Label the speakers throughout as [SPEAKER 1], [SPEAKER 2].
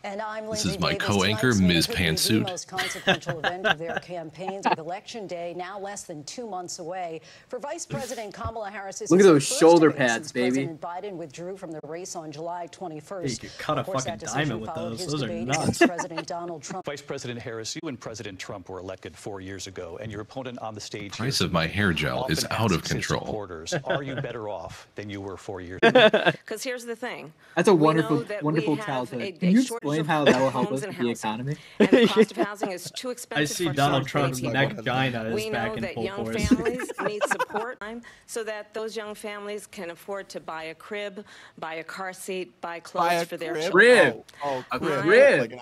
[SPEAKER 1] And I'm
[SPEAKER 2] This
[SPEAKER 1] Lindsay
[SPEAKER 2] is my
[SPEAKER 1] Davis.
[SPEAKER 2] co-anchor,
[SPEAKER 1] Tonight's
[SPEAKER 2] Ms.
[SPEAKER 1] going to be
[SPEAKER 2] Pantsuit.
[SPEAKER 1] the most consequential event of their campaigns, with Election Day now less than 2 months away. For Vice President Kamala Harris, this
[SPEAKER 3] Look
[SPEAKER 1] is
[SPEAKER 3] at
[SPEAKER 1] her
[SPEAKER 3] those
[SPEAKER 1] first
[SPEAKER 3] shoulder
[SPEAKER 1] debate
[SPEAKER 3] pads,
[SPEAKER 1] since
[SPEAKER 3] baby.
[SPEAKER 1] President Biden withdrew from the race on July 21st.
[SPEAKER 4] Hey, you could cut a
[SPEAKER 1] Of course,
[SPEAKER 4] fucking
[SPEAKER 1] that decision
[SPEAKER 4] diamond with
[SPEAKER 1] followed
[SPEAKER 4] those.
[SPEAKER 1] his
[SPEAKER 4] Those are
[SPEAKER 1] debate
[SPEAKER 4] nuts.
[SPEAKER 1] against President Donald Trump.
[SPEAKER 5] Vice President Harris, you and President Trump were elected 4 years ago, and your opponent on the stage
[SPEAKER 2] Price of my hair gel is out of control.
[SPEAKER 5] Supporters, are you better off than you were 4 years
[SPEAKER 6] ago? Because here's the thing.
[SPEAKER 3] That's a wonderful childhood. Can you explain how that will help us with the economy?
[SPEAKER 6] And the cost of housing is too expensive.
[SPEAKER 4] I see Donald Trump's neck vagina is back in full
[SPEAKER 6] We know that young
[SPEAKER 4] force.
[SPEAKER 6] families need support so that those young families can afford to buy a crib, buy a car seat, buy clothes for their children.
[SPEAKER 3] A crib.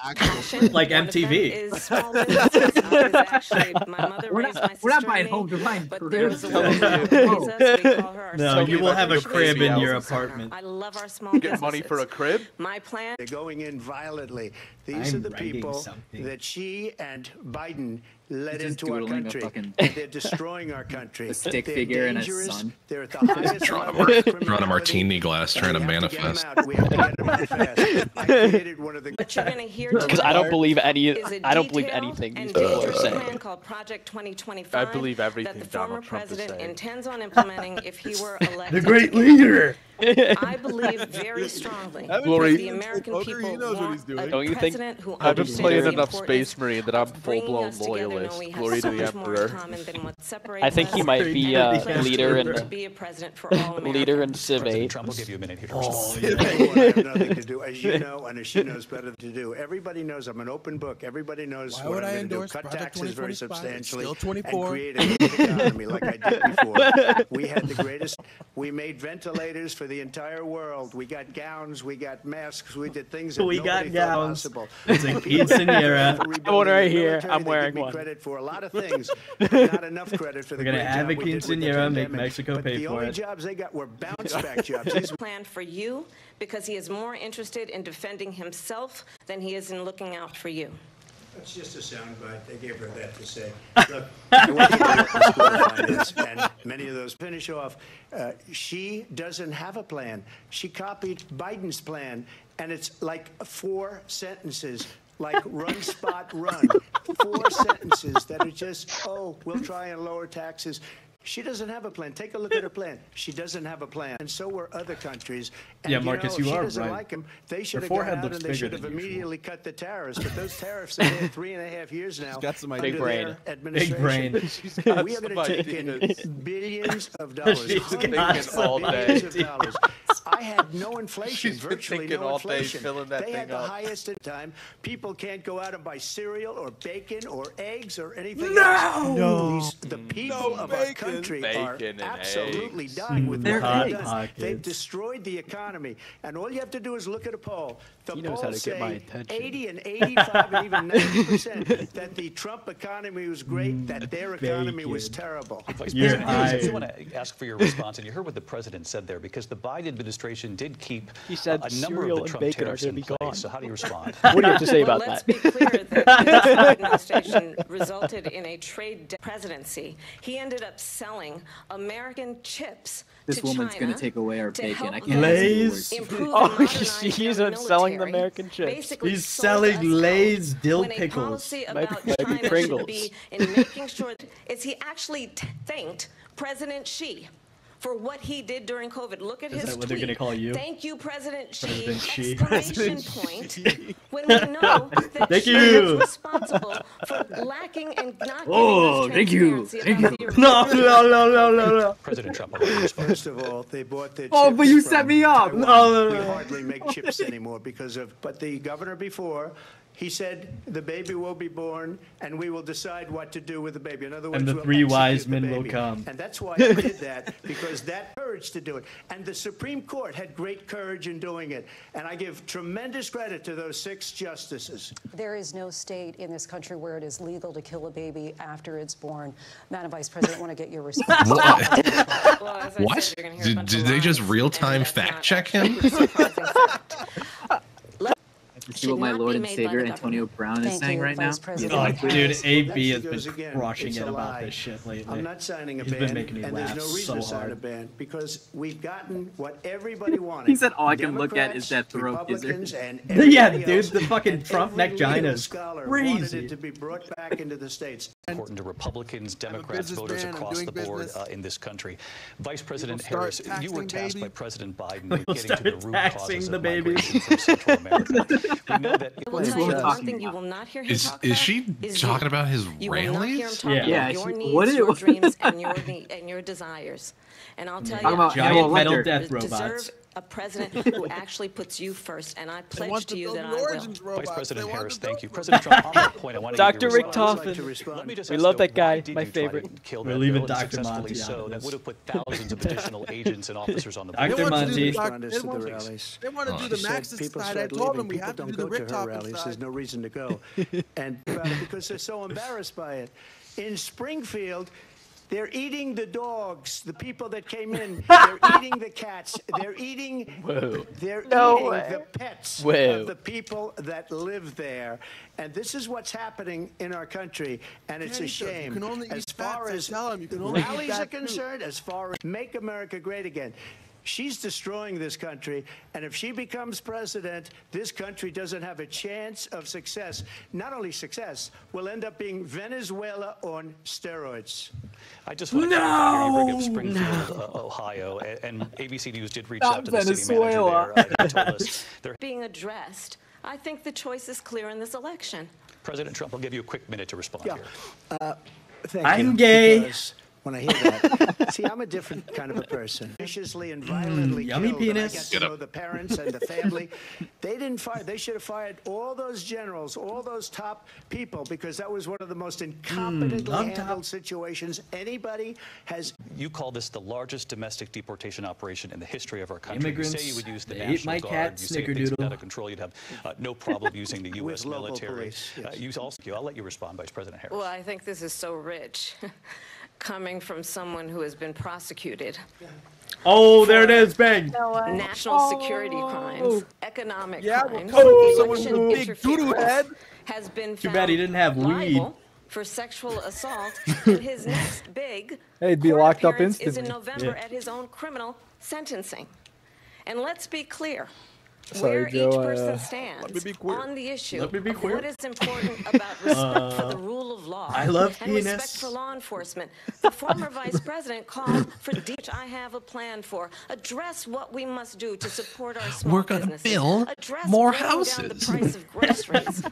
[SPEAKER 4] Like MTV.
[SPEAKER 6] Is small businesses. Actually, my mother raised my sister.
[SPEAKER 3] We're not buying homes, we're buying
[SPEAKER 6] But there was
[SPEAKER 3] cribs.
[SPEAKER 6] a woman who raised us. We call her our
[SPEAKER 4] No, you will have a crib in your apartment.
[SPEAKER 6] I love our small
[SPEAKER 7] Get
[SPEAKER 6] businesses.
[SPEAKER 7] money for a crib?
[SPEAKER 6] My plan.
[SPEAKER 8] They're going in violently. These are the people that she and Biden led into our country. They're destroying our country.
[SPEAKER 3] A stick figure and a son.
[SPEAKER 8] They're at the highest level of
[SPEAKER 2] Drawing a martini glass, trying to manifest.
[SPEAKER 8] We have to get them out fast. I created one of the.
[SPEAKER 6] But you're going to hear
[SPEAKER 9] because I don't believe anything these people are saying.
[SPEAKER 6] Plan called Project 2025.
[SPEAKER 7] I believe everything
[SPEAKER 6] that the
[SPEAKER 7] Donald
[SPEAKER 6] former
[SPEAKER 7] Trump is
[SPEAKER 6] president
[SPEAKER 7] saying.
[SPEAKER 6] intends on implementing if he were elected.
[SPEAKER 4] The great leader.
[SPEAKER 6] I believe very strongly that the American people want a
[SPEAKER 9] Don't you think?
[SPEAKER 6] president who
[SPEAKER 7] I've been
[SPEAKER 6] understands
[SPEAKER 7] playing
[SPEAKER 6] the
[SPEAKER 7] enough
[SPEAKER 6] importance
[SPEAKER 7] Space Marine that I'm
[SPEAKER 6] of bringing
[SPEAKER 7] full-blown
[SPEAKER 6] us together,
[SPEAKER 7] loyalist.
[SPEAKER 6] knowing we have
[SPEAKER 7] Glory
[SPEAKER 6] so
[SPEAKER 7] to the
[SPEAKER 6] much more in
[SPEAKER 7] Emperor.
[SPEAKER 6] common than what separates
[SPEAKER 9] I think he
[SPEAKER 6] us,
[SPEAKER 9] might be
[SPEAKER 6] and a
[SPEAKER 9] leader
[SPEAKER 6] to
[SPEAKER 9] in
[SPEAKER 6] be a president for all
[SPEAKER 9] leader in
[SPEAKER 6] Americans.
[SPEAKER 9] Civ
[SPEAKER 5] President
[SPEAKER 9] 8.
[SPEAKER 5] Trump will give you a minute here to
[SPEAKER 4] Oh,
[SPEAKER 5] respond.
[SPEAKER 8] I have nothing to do, as you know, and as she knows better to do. Everybody knows I'm an open book. Everybody knows
[SPEAKER 10] Why
[SPEAKER 8] what
[SPEAKER 10] would
[SPEAKER 8] I'm
[SPEAKER 10] I
[SPEAKER 8] going to do.
[SPEAKER 10] endorse
[SPEAKER 8] Cut
[SPEAKER 10] Project
[SPEAKER 8] taxes very
[SPEAKER 10] 2025?
[SPEAKER 8] substantially
[SPEAKER 10] Still
[SPEAKER 8] and
[SPEAKER 10] 24.
[SPEAKER 8] create a good economy like I did before. We had the greatest. We made ventilators for the entire world. We got gowns. We got masks. We did things that
[SPEAKER 4] We got
[SPEAKER 8] nobody thought
[SPEAKER 4] gowns.
[SPEAKER 8] possible.
[SPEAKER 4] It's a quinceanera.
[SPEAKER 9] One right
[SPEAKER 8] The
[SPEAKER 9] here.
[SPEAKER 8] military,
[SPEAKER 9] I'm
[SPEAKER 8] they
[SPEAKER 9] wearing
[SPEAKER 8] give me
[SPEAKER 9] one.
[SPEAKER 8] credit for a lot of things, but not enough credit for the
[SPEAKER 4] We're gonna
[SPEAKER 8] great
[SPEAKER 4] have
[SPEAKER 8] job
[SPEAKER 4] a
[SPEAKER 8] we did with the
[SPEAKER 4] quinceañera, make
[SPEAKER 8] pandemic.
[SPEAKER 4] Mexico
[SPEAKER 8] But
[SPEAKER 4] pay
[SPEAKER 8] the
[SPEAKER 4] for
[SPEAKER 8] only
[SPEAKER 4] it.
[SPEAKER 8] jobs they got were bounce back jobs. These
[SPEAKER 6] Plan for you because he is more interested in defending himself than he is in looking out for you.
[SPEAKER 8] That's just a soundbite. They gave her that to say. Look, I went to the school of finance, and many of those finish off. She doesn't have a plan. She copied Biden's plan, and it's like 4 sentences, like run, spot, run. 4 sentences that are just, oh, we'll try and lower taxes. She doesn't have a plan. Take a look at her plan. She doesn't have a plan. And so were other countries. And,
[SPEAKER 4] Yeah, Marcus,
[SPEAKER 8] if
[SPEAKER 4] you
[SPEAKER 8] she
[SPEAKER 4] are
[SPEAKER 8] doesn't
[SPEAKER 4] right.
[SPEAKER 8] like them, they should
[SPEAKER 4] Her
[SPEAKER 8] have gone
[SPEAKER 4] forehead
[SPEAKER 8] out
[SPEAKER 4] looks
[SPEAKER 8] and they
[SPEAKER 4] bigger
[SPEAKER 8] should have
[SPEAKER 4] than usual.
[SPEAKER 8] immediately cut the tariffs. But those tariffs have been 3.5 years now.
[SPEAKER 10] She's got some
[SPEAKER 8] under
[SPEAKER 9] Big brain.
[SPEAKER 8] their
[SPEAKER 4] Big
[SPEAKER 8] administration.
[SPEAKER 4] brain.
[SPEAKER 7] She's got
[SPEAKER 8] We are
[SPEAKER 7] some
[SPEAKER 8] going to take in
[SPEAKER 7] ideas.
[SPEAKER 8] billions of dollars.
[SPEAKER 4] She's
[SPEAKER 8] hundreds
[SPEAKER 4] got
[SPEAKER 8] of
[SPEAKER 4] some
[SPEAKER 8] billions of
[SPEAKER 4] ideas.
[SPEAKER 8] dollars. I had no inflation,
[SPEAKER 7] She's been
[SPEAKER 8] virtually
[SPEAKER 7] thinking
[SPEAKER 8] no
[SPEAKER 7] all day,
[SPEAKER 8] inflation.
[SPEAKER 7] filling that
[SPEAKER 8] They
[SPEAKER 7] thing
[SPEAKER 8] had the
[SPEAKER 7] up.
[SPEAKER 8] highest at time. People can't go out and buy cereal or bacon or eggs or anything
[SPEAKER 4] No!
[SPEAKER 8] else.
[SPEAKER 4] No.
[SPEAKER 8] The people of our country are
[SPEAKER 7] Bacon and
[SPEAKER 8] absolutely
[SPEAKER 7] eggs.
[SPEAKER 8] dying with
[SPEAKER 3] They're
[SPEAKER 8] what they've
[SPEAKER 3] eggs.
[SPEAKER 8] done.
[SPEAKER 4] Pockets.
[SPEAKER 8] They've destroyed the economy. And all you have to do is look at a poll. The
[SPEAKER 9] He knows how
[SPEAKER 8] polls
[SPEAKER 9] to get my
[SPEAKER 8] say
[SPEAKER 9] attention.
[SPEAKER 8] 80 and 85 and even 90% that the Trump economy was great, that their economy was
[SPEAKER 4] Bacon.
[SPEAKER 8] terrible.
[SPEAKER 5] Vice
[SPEAKER 4] You're
[SPEAKER 5] President Harris, I just
[SPEAKER 4] hired.
[SPEAKER 5] want to ask for your response, and you heard what the president said there, because the Biden administration did keep
[SPEAKER 9] He said
[SPEAKER 5] a number
[SPEAKER 9] cereal
[SPEAKER 5] of the
[SPEAKER 9] and
[SPEAKER 5] Trump
[SPEAKER 9] bacon are
[SPEAKER 5] tariffs
[SPEAKER 9] gonna
[SPEAKER 5] in
[SPEAKER 9] be
[SPEAKER 5] place.
[SPEAKER 9] gone.
[SPEAKER 5] So how do you respond?
[SPEAKER 9] What do you have to say
[SPEAKER 6] Well,
[SPEAKER 9] about
[SPEAKER 6] let's
[SPEAKER 9] that?
[SPEAKER 6] be clear that this administration resulted in a trade presidency. He ended up selling American chips
[SPEAKER 3] This
[SPEAKER 6] to
[SPEAKER 3] woman's
[SPEAKER 6] China
[SPEAKER 3] gonna take away our
[SPEAKER 6] to
[SPEAKER 3] bacon.
[SPEAKER 6] help
[SPEAKER 3] I can't
[SPEAKER 6] them
[SPEAKER 4] Lay's.
[SPEAKER 6] improve
[SPEAKER 9] Oh,
[SPEAKER 6] and modernize
[SPEAKER 9] he's
[SPEAKER 6] their
[SPEAKER 9] selling the
[SPEAKER 6] military.
[SPEAKER 9] American chips.
[SPEAKER 6] Basically
[SPEAKER 4] He's
[SPEAKER 6] sold
[SPEAKER 4] selling
[SPEAKER 6] us
[SPEAKER 4] Lay's
[SPEAKER 6] out
[SPEAKER 4] dill
[SPEAKER 6] when a
[SPEAKER 4] pickles.
[SPEAKER 6] policy
[SPEAKER 9] Might
[SPEAKER 6] about
[SPEAKER 9] be
[SPEAKER 6] China should
[SPEAKER 9] Pringles.
[SPEAKER 6] be in making sure is he actually thanked President Xi for what he did during COVID. Look at
[SPEAKER 4] Is
[SPEAKER 6] his
[SPEAKER 4] that what they're
[SPEAKER 6] tweet.
[SPEAKER 4] gonna call you?
[SPEAKER 6] Thank you, President Xi!
[SPEAKER 4] President Xi.
[SPEAKER 6] Exclamation point. When we know that
[SPEAKER 4] Thank
[SPEAKER 6] Xi
[SPEAKER 4] you.
[SPEAKER 6] is responsible for lacking and not
[SPEAKER 3] Oh,
[SPEAKER 6] giving us
[SPEAKER 3] thank you.
[SPEAKER 6] transparency
[SPEAKER 3] Thank
[SPEAKER 6] about
[SPEAKER 3] you.
[SPEAKER 6] the
[SPEAKER 4] No.
[SPEAKER 5] President Trump, I'll let you respond.
[SPEAKER 8] First of all, they bought their
[SPEAKER 3] Oh,
[SPEAKER 8] chips
[SPEAKER 3] but you
[SPEAKER 8] from
[SPEAKER 3] set me up.
[SPEAKER 8] Taiwan. We
[SPEAKER 4] No.
[SPEAKER 8] hardly make chips anymore because of. But the governor before, he said the baby will be born, and we will decide what to do with the baby. In other words,
[SPEAKER 4] And the
[SPEAKER 8] we'll
[SPEAKER 4] 3 wise
[SPEAKER 8] execute the
[SPEAKER 4] men will
[SPEAKER 8] baby.
[SPEAKER 4] come.
[SPEAKER 8] And that's why I did that, because that courage to do it. And the Supreme Court had great courage in doing it. And I give tremendous credit to those 6 justices.
[SPEAKER 1] There is no state in this country where it is legal to kill a baby after it's born. Madam Vice President, I want to get your response.
[SPEAKER 6] Well, as I
[SPEAKER 2] What?
[SPEAKER 6] said, you're gonna hear a bunch
[SPEAKER 2] Did
[SPEAKER 6] of
[SPEAKER 2] they just
[SPEAKER 6] lies,
[SPEAKER 2] real-time
[SPEAKER 6] and that's
[SPEAKER 2] fact
[SPEAKER 6] not
[SPEAKER 2] check
[SPEAKER 6] actually
[SPEAKER 2] him?
[SPEAKER 6] a surprising fact.
[SPEAKER 3] see what my Lord and Savior Antonio Brown is saying right now?
[SPEAKER 4] Oh, dude, AB has
[SPEAKER 8] Goes
[SPEAKER 4] been
[SPEAKER 8] again.
[SPEAKER 4] crushing
[SPEAKER 8] It's
[SPEAKER 4] it
[SPEAKER 8] a
[SPEAKER 4] about
[SPEAKER 8] lie.
[SPEAKER 4] this shit lately.
[SPEAKER 8] I'm not signing a
[SPEAKER 4] He's
[SPEAKER 8] ban,
[SPEAKER 4] been making me
[SPEAKER 8] and
[SPEAKER 4] laugh
[SPEAKER 8] there's no reason
[SPEAKER 4] so
[SPEAKER 8] to sign
[SPEAKER 4] hard.
[SPEAKER 8] a ban because we've gotten what everybody wanted.
[SPEAKER 3] He said all I can look at is that throat
[SPEAKER 8] Republicans,
[SPEAKER 3] gizzard.
[SPEAKER 8] and
[SPEAKER 4] Yeah,
[SPEAKER 8] everybody
[SPEAKER 4] dude,
[SPEAKER 8] else,
[SPEAKER 4] the fucking
[SPEAKER 8] and
[SPEAKER 4] Trump
[SPEAKER 8] every
[SPEAKER 4] neck
[SPEAKER 8] legal
[SPEAKER 4] gina is
[SPEAKER 8] scholar wanted
[SPEAKER 4] crazy.
[SPEAKER 8] it to be brought back into the states.
[SPEAKER 5] Important to Republicans, Democrats, voters
[SPEAKER 7] businessman. I'm
[SPEAKER 5] across
[SPEAKER 7] doing
[SPEAKER 5] the board
[SPEAKER 7] business.
[SPEAKER 5] In this country. Vice President
[SPEAKER 7] start
[SPEAKER 5] Harris, you were
[SPEAKER 7] taxing
[SPEAKER 5] tasked by
[SPEAKER 7] baby.
[SPEAKER 5] President Biden
[SPEAKER 4] We'll
[SPEAKER 5] with getting to the
[SPEAKER 4] start
[SPEAKER 5] root
[SPEAKER 4] taxing
[SPEAKER 5] causes
[SPEAKER 4] the
[SPEAKER 5] of
[SPEAKER 4] baby.
[SPEAKER 5] migration from Central America. We know that
[SPEAKER 6] I will tell you one thing you will not hear him talk
[SPEAKER 2] Is
[SPEAKER 6] about
[SPEAKER 2] she
[SPEAKER 6] is
[SPEAKER 2] talking
[SPEAKER 6] you.
[SPEAKER 2] about his
[SPEAKER 6] You will not hear him
[SPEAKER 2] rallies?
[SPEAKER 6] talk
[SPEAKER 4] Yeah.
[SPEAKER 6] about
[SPEAKER 3] Yeah,
[SPEAKER 6] your
[SPEAKER 3] he-
[SPEAKER 6] needs,
[SPEAKER 3] what is-
[SPEAKER 6] your dreams, and your desires. And I'll tell you,
[SPEAKER 3] Talking about
[SPEAKER 6] you
[SPEAKER 3] Hannibal
[SPEAKER 4] Giant metal
[SPEAKER 3] Lecter.
[SPEAKER 4] death
[SPEAKER 6] deserve
[SPEAKER 4] robots.
[SPEAKER 6] a president who actually puts you first, and I
[SPEAKER 7] They
[SPEAKER 6] pledge
[SPEAKER 7] want
[SPEAKER 6] to
[SPEAKER 7] to
[SPEAKER 6] you
[SPEAKER 7] build
[SPEAKER 6] that
[SPEAKER 7] the
[SPEAKER 6] I will.
[SPEAKER 7] Origins robots.
[SPEAKER 5] Vice President
[SPEAKER 7] They want
[SPEAKER 5] Harris,
[SPEAKER 7] to
[SPEAKER 5] thank
[SPEAKER 7] build
[SPEAKER 5] you.
[SPEAKER 7] them.
[SPEAKER 5] President Trump, on that point, I want to get
[SPEAKER 9] Dr.
[SPEAKER 5] your
[SPEAKER 9] Rick
[SPEAKER 5] response.
[SPEAKER 9] Toffin.
[SPEAKER 5] Let me just
[SPEAKER 9] We
[SPEAKER 5] ask,
[SPEAKER 9] love
[SPEAKER 5] though,
[SPEAKER 9] that guy,
[SPEAKER 5] why did
[SPEAKER 9] my
[SPEAKER 5] you try to
[SPEAKER 9] favorite.
[SPEAKER 5] kill
[SPEAKER 4] We're
[SPEAKER 5] that
[SPEAKER 4] leaving
[SPEAKER 5] bill, and
[SPEAKER 4] Dr.
[SPEAKER 5] successfully
[SPEAKER 4] Monty out
[SPEAKER 5] so,
[SPEAKER 4] of
[SPEAKER 5] that
[SPEAKER 4] this.
[SPEAKER 5] would have put thousands of additional agents and officers on the
[SPEAKER 4] Dr.
[SPEAKER 7] They want to do
[SPEAKER 4] Monty.
[SPEAKER 7] the doc-
[SPEAKER 8] Responders
[SPEAKER 7] they
[SPEAKER 8] to
[SPEAKER 7] want
[SPEAKER 8] the
[SPEAKER 7] to-
[SPEAKER 8] rallies.
[SPEAKER 7] They want to do
[SPEAKER 2] She
[SPEAKER 7] the
[SPEAKER 8] She said
[SPEAKER 7] Marxist
[SPEAKER 8] people
[SPEAKER 7] side. I
[SPEAKER 8] start
[SPEAKER 7] told
[SPEAKER 8] leaving.
[SPEAKER 7] them we
[SPEAKER 8] People
[SPEAKER 7] have to
[SPEAKER 8] don't
[SPEAKER 7] do the
[SPEAKER 8] go
[SPEAKER 7] Rick
[SPEAKER 8] to her
[SPEAKER 7] Toppin
[SPEAKER 8] rallies. There's
[SPEAKER 7] side.
[SPEAKER 8] no reason to go, and because they're so embarrassed by it. In Springfield, they're eating the dogs. The people that came in, they're eating the cats. They're eating. They're eating the pets of the people that live there, and this is what's happening in our country, and it's a
[SPEAKER 7] Daddy says you
[SPEAKER 8] shame.
[SPEAKER 7] can only
[SPEAKER 8] As
[SPEAKER 7] eat
[SPEAKER 8] far
[SPEAKER 7] fats. I
[SPEAKER 8] as
[SPEAKER 7] tell 'em you can only eat
[SPEAKER 8] rallies are
[SPEAKER 7] fat food.
[SPEAKER 8] concerned, as far as make America great again. She's destroying this country, and if she becomes president, this country doesn't have a chance of success. Not only success, we'll end up being Venezuela on steroids.
[SPEAKER 5] I just want to hear you bring up Springfield, Ohio, and ABC News did reach out to the city manager there. He told us they're
[SPEAKER 6] Being addressed, I think the choice is clear in this election.
[SPEAKER 5] President Trump, I'll give you a quick minute to respond
[SPEAKER 8] Yeah.
[SPEAKER 5] here.
[SPEAKER 8] Thank
[SPEAKER 4] I'm
[SPEAKER 8] you,
[SPEAKER 4] gay.
[SPEAKER 8] because when I hear that, see, I'm a different kind of a person. Viciously and violently
[SPEAKER 4] yummy
[SPEAKER 8] killed, and I
[SPEAKER 4] penis.
[SPEAKER 8] got to know the parents and the family. They didn't fire. They should have fired all those generals, all those top people, because that was one of the most incompetently
[SPEAKER 4] love
[SPEAKER 8] handled
[SPEAKER 4] top.
[SPEAKER 8] situations anybody has.
[SPEAKER 5] You call this the largest domestic deportation operation in the history of our country.
[SPEAKER 4] Immigrants,
[SPEAKER 5] You say you would use the
[SPEAKER 4] they ate
[SPEAKER 5] National
[SPEAKER 4] my
[SPEAKER 5] Guard.
[SPEAKER 4] cat,
[SPEAKER 5] You say if things
[SPEAKER 4] Snickerdoodle.
[SPEAKER 5] get out of control, you'd have no problem using the U.S.
[SPEAKER 8] With local
[SPEAKER 5] military.
[SPEAKER 8] police, yes.
[SPEAKER 5] You also, I'll let you respond, Vice President Harris.
[SPEAKER 6] Well, I think this is so rich, coming from someone who has been prosecuted.
[SPEAKER 4] Oh, there it is, bang.
[SPEAKER 6] National security crimes, economic
[SPEAKER 7] Yeah, well,
[SPEAKER 6] crimes,
[SPEAKER 7] someone with a
[SPEAKER 6] election
[SPEAKER 7] big doo-doo head.
[SPEAKER 6] interference has been
[SPEAKER 4] Too
[SPEAKER 6] found
[SPEAKER 4] bad he didn't have weed.
[SPEAKER 6] liable for sexual assault, and his next big
[SPEAKER 10] Hey, he'd be
[SPEAKER 6] court
[SPEAKER 10] locked up
[SPEAKER 6] appearance is in
[SPEAKER 10] instantly.
[SPEAKER 6] November
[SPEAKER 4] Yeah.
[SPEAKER 6] at his own criminal sentencing. And let's be clear.
[SPEAKER 10] Sorry,
[SPEAKER 6] Where
[SPEAKER 10] Joe,
[SPEAKER 6] each
[SPEAKER 10] I,
[SPEAKER 6] person
[SPEAKER 7] Let me
[SPEAKER 6] stands
[SPEAKER 7] be queer.
[SPEAKER 6] on the issue
[SPEAKER 4] Let me be
[SPEAKER 6] of
[SPEAKER 4] queer.
[SPEAKER 6] what is important about respect for the rule of law
[SPEAKER 4] I love
[SPEAKER 6] and respect
[SPEAKER 4] penis.
[SPEAKER 6] for law enforcement. The former vice president called for which I have a plan for. Address what we must do to support our small
[SPEAKER 2] We're gonna
[SPEAKER 6] businesses.
[SPEAKER 2] build
[SPEAKER 6] Address
[SPEAKER 2] more
[SPEAKER 6] bringing down the
[SPEAKER 2] houses.
[SPEAKER 6] price of groceries.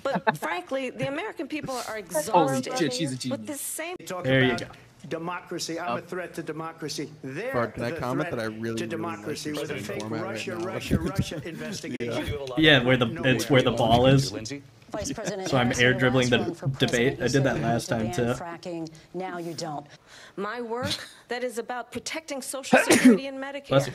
[SPEAKER 6] But frankly, the American people are exhausted
[SPEAKER 3] shit, she's a
[SPEAKER 6] with
[SPEAKER 3] genius.
[SPEAKER 6] this same
[SPEAKER 8] Talk
[SPEAKER 4] There you
[SPEAKER 8] about
[SPEAKER 4] go.
[SPEAKER 8] democracy. I'm a threat to democracy. They're
[SPEAKER 7] Bart, can I
[SPEAKER 8] the
[SPEAKER 7] comment
[SPEAKER 8] threat
[SPEAKER 7] that I really,
[SPEAKER 8] to
[SPEAKER 7] really
[SPEAKER 8] democracy
[SPEAKER 7] like
[SPEAKER 8] with a
[SPEAKER 7] this
[SPEAKER 8] fake
[SPEAKER 7] format right
[SPEAKER 8] Russia,
[SPEAKER 7] now?
[SPEAKER 8] Russia investigation.
[SPEAKER 4] Yeah, where it's where the ball is.
[SPEAKER 5] Lindsay?
[SPEAKER 1] Vice President
[SPEAKER 4] So I'm
[SPEAKER 1] Harris,
[SPEAKER 4] air
[SPEAKER 1] your
[SPEAKER 4] dribbling
[SPEAKER 1] last
[SPEAKER 4] the
[SPEAKER 1] run for
[SPEAKER 4] debate.
[SPEAKER 1] president,
[SPEAKER 4] I
[SPEAKER 1] you
[SPEAKER 4] did
[SPEAKER 1] said
[SPEAKER 4] that
[SPEAKER 1] you
[SPEAKER 4] last
[SPEAKER 1] wanted
[SPEAKER 4] time,
[SPEAKER 1] to ban
[SPEAKER 4] too.
[SPEAKER 1] Fracking. Now you don't.
[SPEAKER 6] My work that is about protecting Social Security and
[SPEAKER 4] Bless
[SPEAKER 6] Medicare
[SPEAKER 4] you.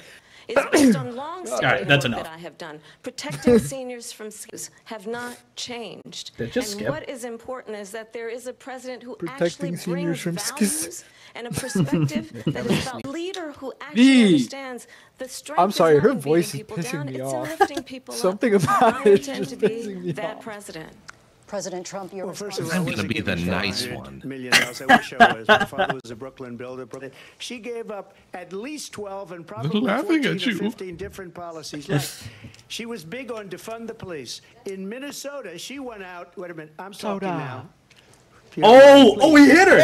[SPEAKER 6] is based on long-standing
[SPEAKER 4] All right, that's
[SPEAKER 6] work
[SPEAKER 4] enough.
[SPEAKER 6] that I have done. Protecting seniors from schemes have not changed.
[SPEAKER 4] Did it just
[SPEAKER 6] And
[SPEAKER 4] skip?
[SPEAKER 6] what is important is that there is a president who
[SPEAKER 10] Protecting
[SPEAKER 6] actually
[SPEAKER 10] seniors
[SPEAKER 6] brings
[SPEAKER 10] from
[SPEAKER 6] values
[SPEAKER 10] schemes.
[SPEAKER 6] and a perspective that is about a leader who actually
[SPEAKER 10] V.
[SPEAKER 6] understands the strength
[SPEAKER 10] I'm sorry,
[SPEAKER 6] is
[SPEAKER 10] her
[SPEAKER 6] not in
[SPEAKER 10] voice
[SPEAKER 6] beating
[SPEAKER 10] is
[SPEAKER 6] people
[SPEAKER 10] pissing
[SPEAKER 6] down,
[SPEAKER 10] me
[SPEAKER 6] it's
[SPEAKER 10] off.
[SPEAKER 6] in lifting people
[SPEAKER 10] Something
[SPEAKER 6] up.
[SPEAKER 10] about
[SPEAKER 6] I
[SPEAKER 10] it is
[SPEAKER 6] intend
[SPEAKER 10] just
[SPEAKER 6] to be
[SPEAKER 10] pissing me
[SPEAKER 6] that
[SPEAKER 10] off.
[SPEAKER 6] president.
[SPEAKER 1] President Trump, your
[SPEAKER 8] Well, first
[SPEAKER 1] response.
[SPEAKER 8] of all,
[SPEAKER 2] I'm
[SPEAKER 8] I
[SPEAKER 2] gonna
[SPEAKER 8] wasn't
[SPEAKER 2] be the
[SPEAKER 8] given
[SPEAKER 2] nice
[SPEAKER 8] $500
[SPEAKER 2] one.
[SPEAKER 8] million. I wish I was. My father was a Brooklyn builder. She gave up at least 12 and probably
[SPEAKER 2] laughing
[SPEAKER 8] 14
[SPEAKER 2] at
[SPEAKER 8] or
[SPEAKER 2] you.
[SPEAKER 8] 15 different policies. Like, she was big on defund the police. In Minnesota, she went out. Wait a minute. I'm talking now.
[SPEAKER 4] Oh, he hit her.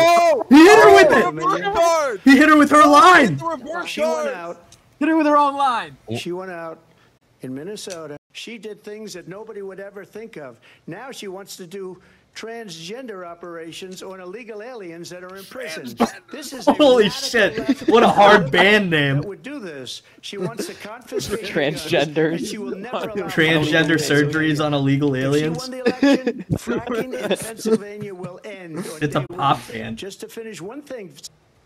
[SPEAKER 4] He hit her with it.
[SPEAKER 7] Reverse guard.
[SPEAKER 4] He hit her with her line.
[SPEAKER 7] The reverse
[SPEAKER 8] She went
[SPEAKER 7] guard.
[SPEAKER 8] out.
[SPEAKER 3] Hit her with her own line.
[SPEAKER 8] She went out in Minnesota. She did things that nobody would ever think of. Now she wants to do transgender operations on illegal aliens that are in prison. This is a
[SPEAKER 4] Holy
[SPEAKER 8] radical
[SPEAKER 4] shit.
[SPEAKER 8] left
[SPEAKER 4] What a hard band name.
[SPEAKER 8] that would do this. She wants to confiscate
[SPEAKER 9] Transgenders.
[SPEAKER 8] guns, and she will never allow
[SPEAKER 4] Transgender
[SPEAKER 8] Pennsylvania.
[SPEAKER 4] surgeries on illegal
[SPEAKER 8] If she
[SPEAKER 4] aliens.
[SPEAKER 8] won the election, fracking in Pennsylvania will end. on
[SPEAKER 4] It's a
[SPEAKER 8] day
[SPEAKER 4] pop
[SPEAKER 8] one.
[SPEAKER 4] band.
[SPEAKER 8] Just to finish one thing,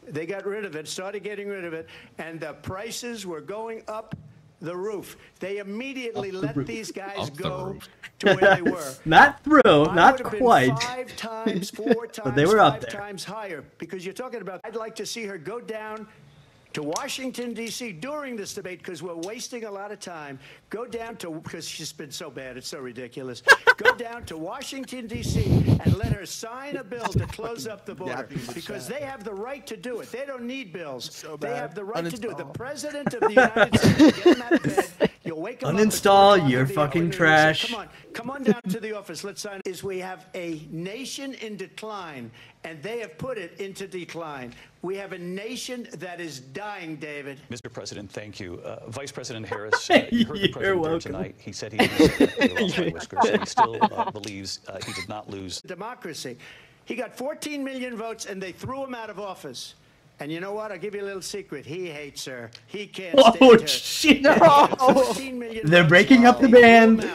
[SPEAKER 8] they got rid of it, started getting rid of it, and the prices were going up the roof. They immediately let these guys
[SPEAKER 2] Up the
[SPEAKER 8] go
[SPEAKER 2] roof.
[SPEAKER 8] to where they were.
[SPEAKER 4] Not through,
[SPEAKER 8] Mine
[SPEAKER 4] not
[SPEAKER 8] would have been
[SPEAKER 4] quite.
[SPEAKER 8] 5 times, 4 times,
[SPEAKER 4] But they were up
[SPEAKER 8] 5
[SPEAKER 4] there.
[SPEAKER 8] times higher, because you're talking about, I'd like to see her go down to Washington, D.C. during this debate because we're wasting a lot of time. Go down to, because she's been so bad, it's so ridiculous. Go down to Washington, D.C. and let her sign a bill to close up the border because they have the right to do it. They don't need bills. They have the right to do it. The President of the United States, get him out of bed. You'll wake him
[SPEAKER 4] Uninstall,
[SPEAKER 8] up
[SPEAKER 4] you're fucking trash.
[SPEAKER 8] Come on down to the office. Let's sign. Is we have a nation in decline, and they have put it into decline. We have a nation that is dying, David.
[SPEAKER 5] Mr. President, thank you. Vice President Harris, you heard the president there tonight. He said he didn't whiskers. He still believes he did not lose.
[SPEAKER 8] Democracy. He got 14 million votes, and they threw him out of office. And you know what? I'll give you a little secret. He hates her. He can't stand her.
[SPEAKER 4] Shit!
[SPEAKER 8] No.
[SPEAKER 4] They're breaking up the band.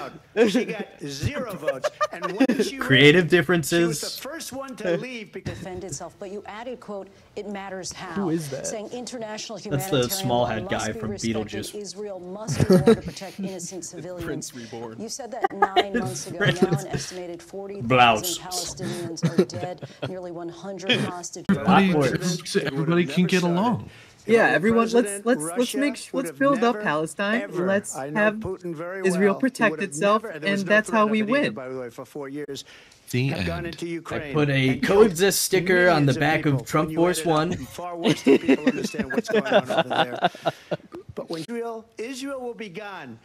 [SPEAKER 8] She got 0 votes. And when she
[SPEAKER 4] Creative
[SPEAKER 8] she
[SPEAKER 4] differences.
[SPEAKER 8] was the first one to leave because
[SPEAKER 1] defend itself, but you added, quote, it matters how.
[SPEAKER 3] Who is that?
[SPEAKER 1] Saying international
[SPEAKER 4] That's
[SPEAKER 1] humanitarian
[SPEAKER 4] the small
[SPEAKER 1] law
[SPEAKER 4] head
[SPEAKER 1] must
[SPEAKER 4] guy
[SPEAKER 1] be
[SPEAKER 4] from
[SPEAKER 1] respected.
[SPEAKER 4] Beetlejuice.
[SPEAKER 1] Israel must do more to protect innocent civilians.
[SPEAKER 7] Prince Reborn.
[SPEAKER 1] You said that 9 months ago. Now an estimated 40,000
[SPEAKER 4] Blouse.
[SPEAKER 1] Palestinians are dead. Nearly 100 hostages.
[SPEAKER 2] Everybody can get along.
[SPEAKER 3] Yeah, everyone. Let's build up Palestine. Let's have Israel protect itself, and that's how we win.
[SPEAKER 8] By the way, for 4 years,
[SPEAKER 2] The
[SPEAKER 8] have gone
[SPEAKER 2] end.
[SPEAKER 8] into Ukraine.
[SPEAKER 4] I put a
[SPEAKER 8] And
[SPEAKER 4] coexist sticker on the
[SPEAKER 8] millions
[SPEAKER 4] back
[SPEAKER 8] people,
[SPEAKER 4] of Trump
[SPEAKER 8] when you
[SPEAKER 4] Force
[SPEAKER 8] add it up,
[SPEAKER 4] One.
[SPEAKER 8] Far worse than people understand what's going on over there. But when Israel will be gone.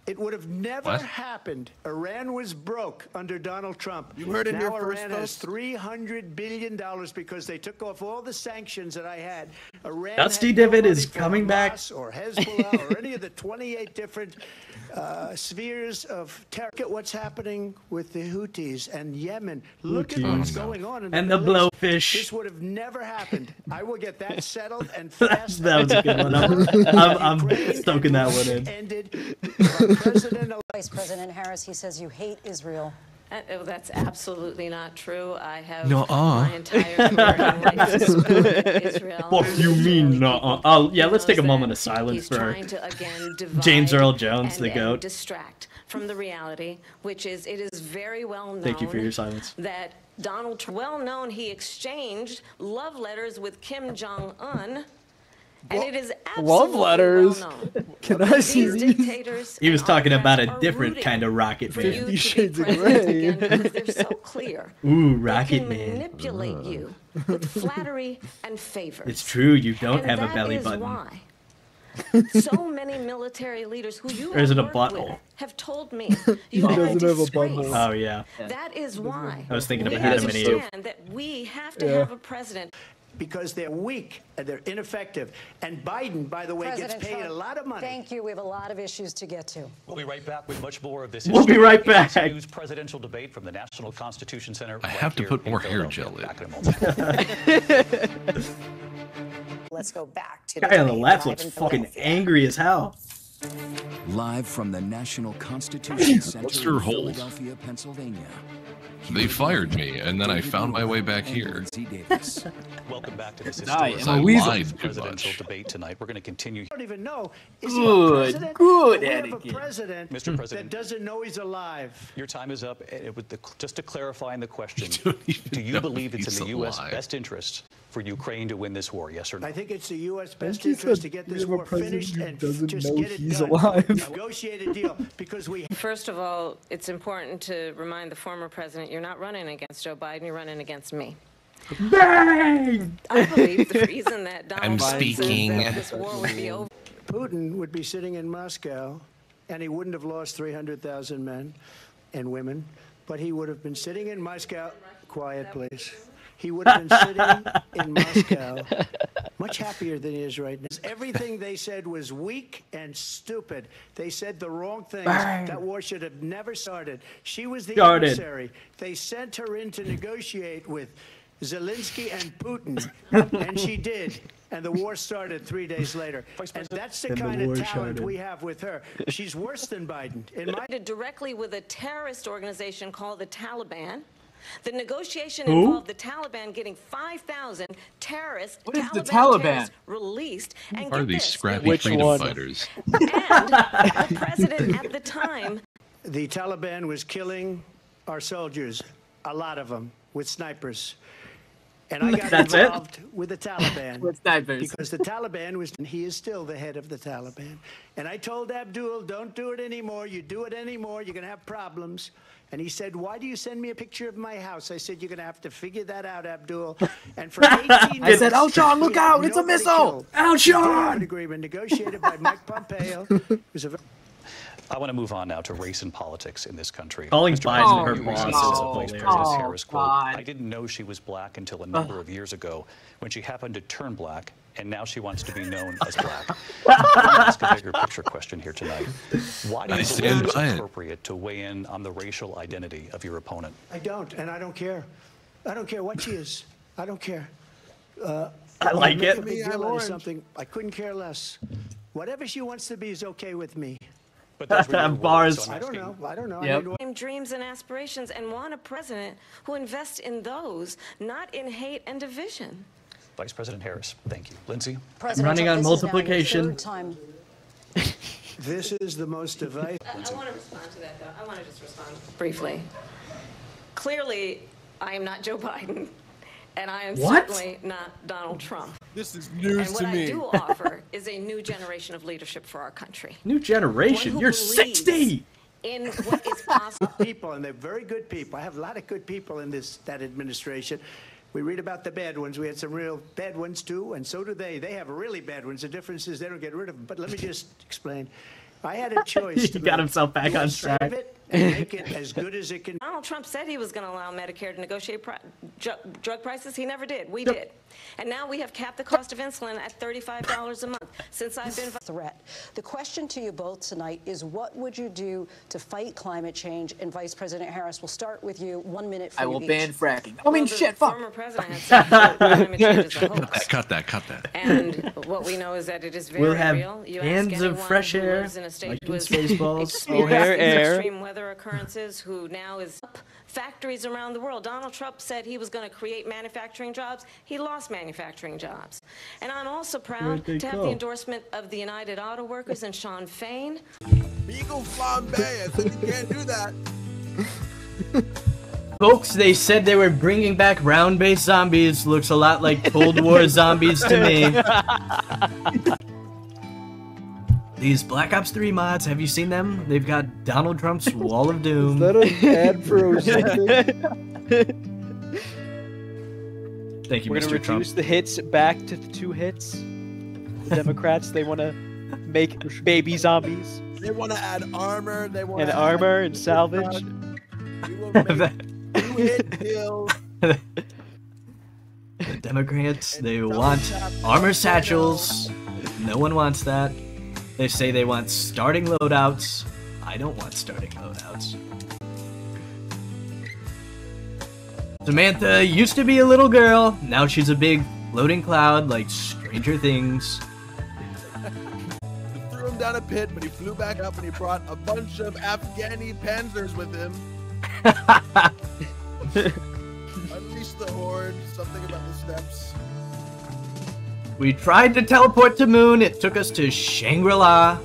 [SPEAKER 8] It would have never
[SPEAKER 2] What?
[SPEAKER 8] happened. Iran was broke under Donald Trump.
[SPEAKER 7] You heard it
[SPEAKER 8] now
[SPEAKER 7] here first,
[SPEAKER 8] Iran has
[SPEAKER 7] folks.
[SPEAKER 8] $300 billion because they took off all the sanctions that I had. Iran
[SPEAKER 4] Dusty
[SPEAKER 8] had no
[SPEAKER 4] Divot
[SPEAKER 8] money
[SPEAKER 4] is
[SPEAKER 8] for
[SPEAKER 4] coming back.
[SPEAKER 8] Hamas or Hezbollah or any of the 28 different spheres of terror. Look at what's happening with the Houthis and Yemen. Look at what's going on in
[SPEAKER 4] And the
[SPEAKER 8] Middle East.
[SPEAKER 4] blowfish.
[SPEAKER 8] This would have never happened. I will get that settled and fast.
[SPEAKER 4] That was a good one. I'm stoking that one in.
[SPEAKER 8] Ended. But President
[SPEAKER 1] Vice President Harris, he says you hate Israel.
[SPEAKER 6] That's absolutely not true. I have
[SPEAKER 2] Nuh-uh.
[SPEAKER 6] my entire American life to support Israel.
[SPEAKER 4] What do you mean, nuh-uh? Oh, yeah, let's take a moment of silence
[SPEAKER 6] He's
[SPEAKER 4] for
[SPEAKER 6] trying to, again, divide
[SPEAKER 4] James Earl Jones,
[SPEAKER 6] and
[SPEAKER 4] the GOAT.
[SPEAKER 6] distract from the reality, which is it is very well known.
[SPEAKER 4] Thank you for your silence.
[SPEAKER 6] That Donald Trump, well known, he exchanged love letters with Kim Jong-un. And it is absolutely
[SPEAKER 3] Love letters?
[SPEAKER 6] well known.
[SPEAKER 3] Can I see
[SPEAKER 6] These
[SPEAKER 3] these?
[SPEAKER 6] dictators
[SPEAKER 4] He was
[SPEAKER 6] and
[SPEAKER 4] talking about
[SPEAKER 6] autocrats
[SPEAKER 4] a
[SPEAKER 6] are
[SPEAKER 4] different
[SPEAKER 6] rooting
[SPEAKER 4] kind of Rocket
[SPEAKER 6] for you
[SPEAKER 4] Man.
[SPEAKER 6] to be
[SPEAKER 3] shades of
[SPEAKER 6] president
[SPEAKER 3] gray.
[SPEAKER 6] again because they're so clear.
[SPEAKER 4] Ooh,
[SPEAKER 6] They
[SPEAKER 4] Rocket
[SPEAKER 6] can
[SPEAKER 4] Man.
[SPEAKER 6] manipulate you with flattery and favors.
[SPEAKER 4] It's true, you don't
[SPEAKER 6] And
[SPEAKER 4] have a
[SPEAKER 6] that
[SPEAKER 4] belly
[SPEAKER 6] is
[SPEAKER 4] button.
[SPEAKER 6] why so many military leaders who you
[SPEAKER 4] Or is
[SPEAKER 6] have
[SPEAKER 4] it a
[SPEAKER 6] worked
[SPEAKER 4] butthole?
[SPEAKER 6] with have told me you are a
[SPEAKER 3] doesn't have a
[SPEAKER 6] disgrace.
[SPEAKER 3] butthole.
[SPEAKER 4] Oh, yeah.
[SPEAKER 6] That is why
[SPEAKER 4] I was thinking of
[SPEAKER 6] we
[SPEAKER 4] Adam and Eve.
[SPEAKER 6] understand that we have to have a president.
[SPEAKER 8] because they're weak and they're ineffective. And Biden, by the way,
[SPEAKER 1] President
[SPEAKER 8] gets paid
[SPEAKER 1] Trump,
[SPEAKER 8] a lot of money.
[SPEAKER 1] Thank you. We have a lot of issues to get to.
[SPEAKER 5] We'll be right back with much more of this.
[SPEAKER 4] We'll be right back.
[SPEAKER 5] News presidential debate from the National Constitution Center.
[SPEAKER 2] I have to put more hair gel in.
[SPEAKER 5] Back in a moment.
[SPEAKER 1] Let's go back to
[SPEAKER 4] Guy on the
[SPEAKER 1] debate
[SPEAKER 4] left
[SPEAKER 1] live
[SPEAKER 4] looks
[SPEAKER 1] in
[SPEAKER 4] fucking
[SPEAKER 1] Philadelphia.
[SPEAKER 4] angry as hell.
[SPEAKER 10] Live from the National Constitution Center
[SPEAKER 2] What's your
[SPEAKER 10] in
[SPEAKER 2] hold?
[SPEAKER 10] Philadelphia, Pennsylvania.
[SPEAKER 2] They fired me, and then I found my way back here.
[SPEAKER 10] Z. Davis.
[SPEAKER 5] Welcome back to this
[SPEAKER 3] Die,
[SPEAKER 5] historic
[SPEAKER 3] I'm a
[SPEAKER 2] I
[SPEAKER 3] weasel.
[SPEAKER 2] lied too
[SPEAKER 5] presidential
[SPEAKER 2] much.
[SPEAKER 5] debate tonight. We're going to continue.
[SPEAKER 8] I don't even know. Is he a
[SPEAKER 3] Good,
[SPEAKER 8] president?
[SPEAKER 3] good,
[SPEAKER 8] We have a
[SPEAKER 3] Anakin.
[SPEAKER 8] president
[SPEAKER 5] Mr. President.
[SPEAKER 8] that doesn't know he's alive.
[SPEAKER 5] Your time is up. Just to clarify in the question,
[SPEAKER 2] don't even
[SPEAKER 5] do you
[SPEAKER 2] know
[SPEAKER 5] believe it's in
[SPEAKER 2] he's
[SPEAKER 5] the U.S.
[SPEAKER 2] alive.
[SPEAKER 5] best interest for Ukraine to win this war? Yes or no?
[SPEAKER 8] I think it's the U.S. best
[SPEAKER 3] he
[SPEAKER 8] interest
[SPEAKER 3] said
[SPEAKER 8] to get
[SPEAKER 3] we
[SPEAKER 8] this
[SPEAKER 3] have a
[SPEAKER 8] war
[SPEAKER 3] president
[SPEAKER 8] finished
[SPEAKER 3] who
[SPEAKER 8] and
[SPEAKER 3] doesn't
[SPEAKER 8] just
[SPEAKER 3] know
[SPEAKER 8] get it
[SPEAKER 3] he's
[SPEAKER 8] done.
[SPEAKER 3] alive.
[SPEAKER 8] Negotiate a deal because we
[SPEAKER 6] First of all, it's important to remind the former president you're not running against Joe Biden, you're running against me.
[SPEAKER 4] Bang!
[SPEAKER 6] I believe the reason that Donald
[SPEAKER 2] I'm
[SPEAKER 6] Trump says
[SPEAKER 2] speaking.
[SPEAKER 6] that this war would be over.
[SPEAKER 8] Putin would be sitting in Moscow, and he wouldn't have lost 300,000 men and women, but he would have been sitting in Moscow. Quiet, please. He would have been sitting in Moscow, much happier than he is right now. Everything they said was weak and stupid. They said the wrong things.
[SPEAKER 4] Bang.
[SPEAKER 8] That war should have never started. She was the
[SPEAKER 4] Started.
[SPEAKER 8] emissary. They sent her in to negotiate with Zelensky and Putin, and she did. And the war started 3 days later. And that's the
[SPEAKER 4] And the
[SPEAKER 8] kind of
[SPEAKER 4] war
[SPEAKER 8] talent
[SPEAKER 4] started.
[SPEAKER 8] we have with her. She's worse than Biden. In my
[SPEAKER 6] Directly with a terrorist organization called the Taliban. The negotiation
[SPEAKER 4] Who?
[SPEAKER 6] involved the Taliban getting 5,000 terrorists,
[SPEAKER 3] What is the
[SPEAKER 6] Taliban
[SPEAKER 3] Taliban?
[SPEAKER 6] terrorists released. And
[SPEAKER 2] Are
[SPEAKER 6] get
[SPEAKER 2] these
[SPEAKER 6] this,
[SPEAKER 2] scrappy
[SPEAKER 3] Which
[SPEAKER 2] freedom
[SPEAKER 3] one?
[SPEAKER 2] fighters?
[SPEAKER 6] and the president at the time
[SPEAKER 8] The Taliban was killing our soldiers, a lot of them, with snipers. And I got
[SPEAKER 3] That's
[SPEAKER 8] involved with the Taliban.
[SPEAKER 3] Let's diverse.
[SPEAKER 8] Because the Taliban was, and he is still the head of the Taliban. And I told Abdul, don't do it anymore. You do it anymore, you're going to have problems. And he said, why do you send me a picture of my house? I said, you're going to have to figure that out, Abdul. And for 18 months,
[SPEAKER 3] I said, Alshon, look out, it's a missile. Alshon!
[SPEAKER 8] Agreement negotiated by Mike Pompeo. It was a
[SPEAKER 5] I want to move on now to race and politics in this country.
[SPEAKER 11] Calling
[SPEAKER 5] Mr.
[SPEAKER 11] Biden
[SPEAKER 5] President,
[SPEAKER 11] her
[SPEAKER 5] you
[SPEAKER 11] boss
[SPEAKER 5] recently
[SPEAKER 11] is
[SPEAKER 5] said Vice
[SPEAKER 11] hilarious.
[SPEAKER 5] President Harris, quote,
[SPEAKER 3] God.
[SPEAKER 5] I didn't know she was black until a number of years ago when she happened to turn black, and now she wants to be known as black. I'm going to ask a bigger picture question here tonight. Why do you believe it's appropriate to weigh in on the racial identity of your opponent?
[SPEAKER 8] I don't, and I don't care. I don't care what she is. I don't care.
[SPEAKER 11] I like
[SPEAKER 8] make
[SPEAKER 11] it.
[SPEAKER 8] a big deal out of something. I couldn't care less. Whatever she wants to be is okay with me.
[SPEAKER 5] But those were your words,
[SPEAKER 11] Bars.
[SPEAKER 5] so I'm
[SPEAKER 8] I don't
[SPEAKER 5] asking-
[SPEAKER 8] know. I don't know.
[SPEAKER 11] Yep.
[SPEAKER 8] I mean,
[SPEAKER 6] Dreams and aspirations and want a president who invests in those, not in hate and division.
[SPEAKER 5] Vice President Harris, thank you. Lindsay?
[SPEAKER 1] President
[SPEAKER 11] running
[SPEAKER 1] Trump,
[SPEAKER 11] on
[SPEAKER 1] this is now your
[SPEAKER 11] multiplication.
[SPEAKER 1] third time.
[SPEAKER 8] this is the most divisive.
[SPEAKER 6] I want to respond to that, though. I want to just respond briefly. Clearly, I am not Joe Biden, and I am
[SPEAKER 11] What?
[SPEAKER 6] certainly not Donald Trump.
[SPEAKER 7] This is news
[SPEAKER 6] And
[SPEAKER 7] to
[SPEAKER 6] what
[SPEAKER 7] me.
[SPEAKER 6] I do offer is a new generation of leadership for our country.
[SPEAKER 11] New generation.
[SPEAKER 6] One who
[SPEAKER 11] You're
[SPEAKER 6] believes
[SPEAKER 11] 60.
[SPEAKER 6] In what is possible.
[SPEAKER 8] People, and they're very good people. I have a lot of good people in that administration. We read about the bad ones. We had some real bad ones, too, and so do they. They have really bad ones. The difference is they don't get rid of them. But let me just explain. I had a choice.
[SPEAKER 11] He got himself back on
[SPEAKER 8] save
[SPEAKER 11] track.
[SPEAKER 8] it and make it as good as it can.
[SPEAKER 6] Donald Trump said he was going to allow Medicare to negotiate drug prices. He never did. We did. And now we have capped the cost of insulin at $35 a month since I've been...
[SPEAKER 1] Threat. The question to you both tonight is, what would you do to fight climate change? And Vice President Harris, we'll start with you. 1 minute for
[SPEAKER 3] I
[SPEAKER 1] you
[SPEAKER 3] will
[SPEAKER 1] each.
[SPEAKER 3] ban fracking. I mean,
[SPEAKER 6] the
[SPEAKER 3] shit, fuck.
[SPEAKER 6] former president had said that climate change is a hoax.
[SPEAKER 2] Cut that.
[SPEAKER 6] And what we know is that it is very
[SPEAKER 11] We'll have
[SPEAKER 6] real. You
[SPEAKER 11] hands
[SPEAKER 6] ask
[SPEAKER 11] of
[SPEAKER 6] anyone
[SPEAKER 11] fresh
[SPEAKER 6] who
[SPEAKER 11] air,
[SPEAKER 6] lives in a state
[SPEAKER 11] like
[SPEAKER 6] who
[SPEAKER 11] in
[SPEAKER 6] has
[SPEAKER 11] Spaceballs.
[SPEAKER 9] O'Hare
[SPEAKER 6] experienced
[SPEAKER 9] air.
[SPEAKER 6] extreme weather occurrences, who now is up factories around the world. Donald Trump said he was going to create manufacturing jobs. He lost manufacturing jobs. And I'm also proud
[SPEAKER 11] Where'd they
[SPEAKER 6] to have
[SPEAKER 11] go?
[SPEAKER 6] the endorsement of the United Auto Workers and Sean Fain.
[SPEAKER 7] Beagle flambe. I said you can't do that.
[SPEAKER 11] Folks, they said they were bringing back round-based zombies. Looks a lot like Cold War zombies to me. These Black Ops 3 mods, have you seen them? They've got Donald Trump's Wall of Doom.
[SPEAKER 12] Is that an ad for something?
[SPEAKER 11] Thank you,
[SPEAKER 9] We're gonna
[SPEAKER 11] Mr. Trump.
[SPEAKER 9] reduce the hits back to the 2 hits. The Democrats, they want to make baby zombies
[SPEAKER 7] They want to add armor. They want
[SPEAKER 9] and
[SPEAKER 7] to
[SPEAKER 9] armor and salvage.
[SPEAKER 7] We will make 2-hit kills.
[SPEAKER 11] The Democrats, they want armor satchels. No one wants that. They say they want starting loadouts. I don't want starting loadouts. Samantha used to be a little girl. Now she's a big floating cloud like Stranger Things.
[SPEAKER 7] They threw him down a pit, but he flew back up and he brought a bunch of Afghani panzers with him. Unleash the horde. Something about the steps.
[SPEAKER 11] We tried to teleport to Moon. It took us to Shangri-La.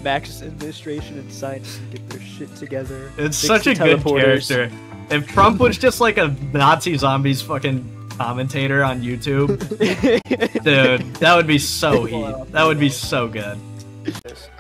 [SPEAKER 9] Max's administration and science can get their shit together.
[SPEAKER 11] It's
[SPEAKER 9] Fix
[SPEAKER 11] such
[SPEAKER 9] the
[SPEAKER 11] a good
[SPEAKER 9] teleporters.
[SPEAKER 11] character. If Trump was just like a Nazi zombies fucking commentator on YouTube, dude, that would be so heat. That would be so good.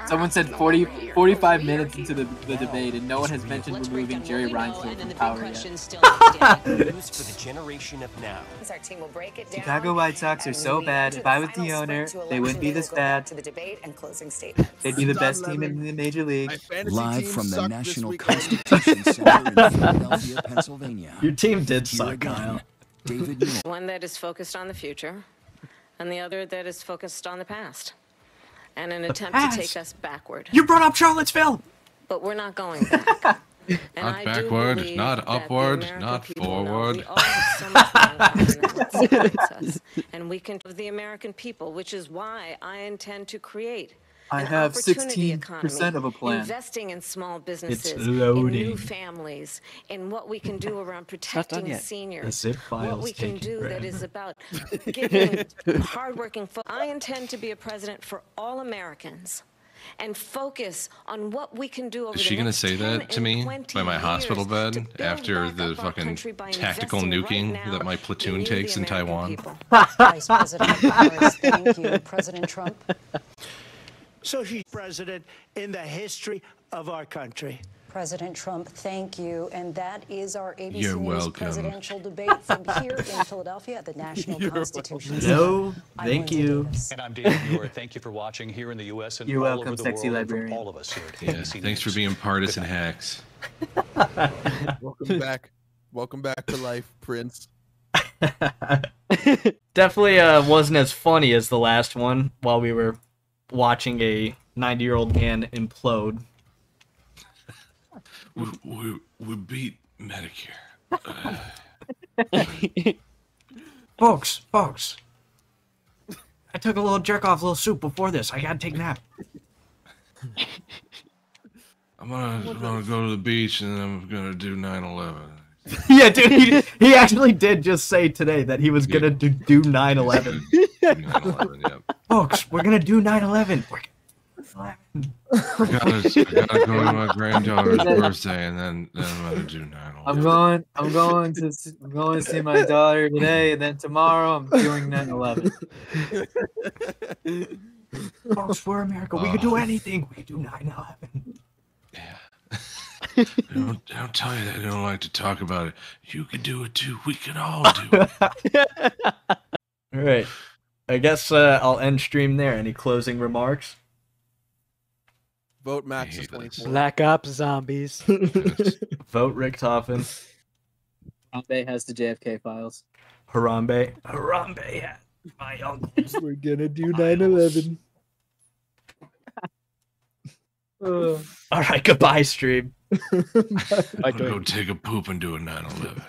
[SPEAKER 3] Someone said 45 minutes into the debate, and no one has mentioned removing Jerry Reinsdorf from power yet.
[SPEAKER 13] News for the generation of now.
[SPEAKER 1] Our team will break it down.
[SPEAKER 3] Chicago White Sox are so bad. If I was the owner, they wouldn't be this bad.
[SPEAKER 1] To the debate and closing statements.
[SPEAKER 3] They'd be the best team in the major league.
[SPEAKER 7] My fantasy
[SPEAKER 10] Live
[SPEAKER 7] team
[SPEAKER 10] from the
[SPEAKER 7] sucked
[SPEAKER 10] National
[SPEAKER 7] this weekend.
[SPEAKER 10] Constitution Center in Philadelphia, Pennsylvania.
[SPEAKER 11] Your team did
[SPEAKER 10] Here
[SPEAKER 11] suck,
[SPEAKER 10] again,
[SPEAKER 11] Kyle.
[SPEAKER 10] David Newell.
[SPEAKER 6] One that is focused on the future, and the other that is focused on the past. And an attempt to take us backward.
[SPEAKER 11] You brought up Charlottesville.
[SPEAKER 6] But we're not going back. And
[SPEAKER 2] Not
[SPEAKER 6] I do
[SPEAKER 2] backward,
[SPEAKER 6] believe
[SPEAKER 2] not
[SPEAKER 6] that the
[SPEAKER 2] upward,
[SPEAKER 6] American
[SPEAKER 2] not
[SPEAKER 6] people know
[SPEAKER 2] forward.
[SPEAKER 6] We all have so much more in common than what separates us. And we can of the American people, which is why I intend to create
[SPEAKER 3] I
[SPEAKER 6] an
[SPEAKER 3] have
[SPEAKER 6] opportunity
[SPEAKER 3] 16% of a plan.
[SPEAKER 6] investing in small businesses,
[SPEAKER 11] It's
[SPEAKER 6] in
[SPEAKER 11] loading.
[SPEAKER 6] new families, in what we can do around protecting
[SPEAKER 9] yet.
[SPEAKER 6] seniors,
[SPEAKER 11] The zip
[SPEAKER 6] what
[SPEAKER 11] file's
[SPEAKER 6] we can
[SPEAKER 11] taking
[SPEAKER 6] do that is
[SPEAKER 11] forever.
[SPEAKER 6] about giving hardworking folks. I intend to be a president for all Americans. and focus on what we can do over
[SPEAKER 2] Is she
[SPEAKER 6] the
[SPEAKER 2] gonna
[SPEAKER 6] next
[SPEAKER 2] say
[SPEAKER 6] 10
[SPEAKER 2] that to
[SPEAKER 6] and
[SPEAKER 2] me
[SPEAKER 6] 20
[SPEAKER 2] by my hospital
[SPEAKER 6] years
[SPEAKER 2] bed
[SPEAKER 6] to build
[SPEAKER 2] after
[SPEAKER 6] back
[SPEAKER 2] the
[SPEAKER 6] up our
[SPEAKER 2] fucking
[SPEAKER 6] country by
[SPEAKER 2] tactical
[SPEAKER 6] investing
[SPEAKER 2] nuking
[SPEAKER 6] right now
[SPEAKER 2] that my platoon
[SPEAKER 6] in you,
[SPEAKER 2] takes
[SPEAKER 6] the
[SPEAKER 2] in
[SPEAKER 6] American
[SPEAKER 2] Taiwan?
[SPEAKER 6] people.
[SPEAKER 1] Vice President Harris, thank you. President Trump.
[SPEAKER 8] So she's president in the history of our country.
[SPEAKER 1] President Trump, thank you. And that is our ABC
[SPEAKER 2] You're
[SPEAKER 1] News
[SPEAKER 2] welcome.
[SPEAKER 1] presidential debate from here in Philadelphia at the National Constitution Center.
[SPEAKER 11] No,
[SPEAKER 1] I'm
[SPEAKER 11] thank
[SPEAKER 1] Lindsay
[SPEAKER 11] you.
[SPEAKER 1] Davis.
[SPEAKER 5] And I'm David Muir. Thank you for watching here in the U.S. and
[SPEAKER 3] You're
[SPEAKER 5] all
[SPEAKER 3] welcome,
[SPEAKER 5] over the
[SPEAKER 3] sexy
[SPEAKER 5] world. And
[SPEAKER 3] librarian.
[SPEAKER 5] from all of us here at
[SPEAKER 2] Yeah,
[SPEAKER 5] ABC
[SPEAKER 2] thanks for
[SPEAKER 5] News.
[SPEAKER 2] being partisan hacks.
[SPEAKER 7] Welcome back. Welcome back to life, Prince.
[SPEAKER 11] Definitely wasn't as funny as the last one while we were watching a 90-year-old man implode.
[SPEAKER 2] We beat Medicare.
[SPEAKER 11] Folks, I took a little jerk-off, little soup before this. I gotta take a nap.
[SPEAKER 2] I'm gonna go to the beach and I'm gonna do 9/11.
[SPEAKER 11] Yeah, dude, he actually did just say today that he was gonna do 9/11.
[SPEAKER 2] 9/11, yeah.
[SPEAKER 11] Folks, we're gonna do 9/11.
[SPEAKER 2] I gotta go to my granddaughter's birthday and then I'm gonna do 9/11.
[SPEAKER 3] I'm going to see my daughter today, and then tomorrow I'm doing 9/11.
[SPEAKER 11] Folks, we're America. We could do anything. We could do 9/11.
[SPEAKER 2] I don't tell you that I don't like to talk about it. You can do it too. We can all do it.
[SPEAKER 11] All right. I guess I'll end stream there. Any closing remarks?
[SPEAKER 7] Vote Max is 24.
[SPEAKER 9] Black Ops Zombies.
[SPEAKER 11] Vote Richtofen.
[SPEAKER 3] Harambe has the JFK files.
[SPEAKER 11] Harambe. Harambe had my uncle.
[SPEAKER 9] We're gonna do 9/11.
[SPEAKER 11] All right, goodbye, stream.
[SPEAKER 2] I'm gonna go take a poop and do a 9/11.